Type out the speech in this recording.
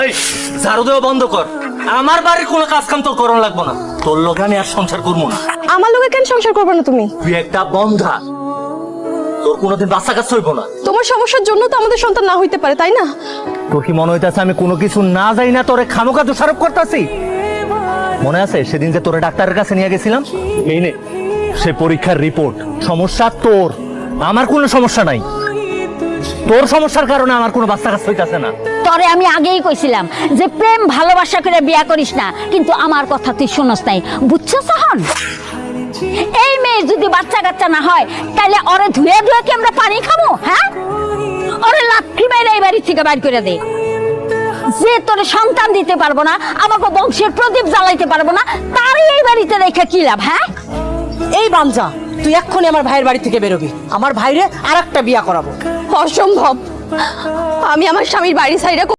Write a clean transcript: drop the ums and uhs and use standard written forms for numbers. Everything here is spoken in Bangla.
এই ঝাড়ু দেওয়া বন্ধ কর। আমার বাড়ির কোনো কাজ কাম তোর করণ লাগবো না। তোর লোকে আমি আর সংসার করবো না। আমার লোকে কেন সংসার করবে না তুমি? তুই একটা বন্ধা, তোর কোনোদিন বাচ্চা কাজ হইব না। তোমার সমস্যার জন্য তো আমাদের সন্তান না হইতে পারে, তাই না? তোর কি মনে হইতেছে আমি কোনো কিছু না যাই না তোরে খামোকা দোষারোপ করতেছি? মনে আছে সেদিন যে তোরে ডাক্তারের কাছে নিয়ে গেছিলাম? এই নে সে পরীক্ষার রিপোর্ট। সমস্যা তোর, আমার কোনো সমস্যা নাই। তোর সমস্যার কারণে আমার কোনো বাচ্চা কাজ হইতাছে না। তরে আমি আগেই কইছিলাম যে প্রেম ভালোবাসা করে বিয়া করিস না, কিন্তু আমার কথা তুই শুনস নাই, বুঝছো সহন? এই মেয়ের যদি বাচ্চা কাচ্চা না হয় তাহলে ওরে ধুয়ে ধুয়ে কি আমরা পানি খাবো? হ্যাঁ, ওরে লাথি মেরে এই বাড়ি থেকে বাইর করে দে। যে তোরে সন্তান দিতে পারবো না, আমাকে বংশের প্রদীপ জ্বালাইতে পারবো না, তারই এই বাড়িতে রেখে কি লাভ? হ্যাঁ, এই বাঞ্জা, তুই এক্ষুনি আমার ভাইয়ের বাড়ি থেকে বেরোবি। আমার ভাইরে আর একটা বিয়া করাবো। অসম্ভব। আমি আমার স্বামীর বাড়ি ছাইরা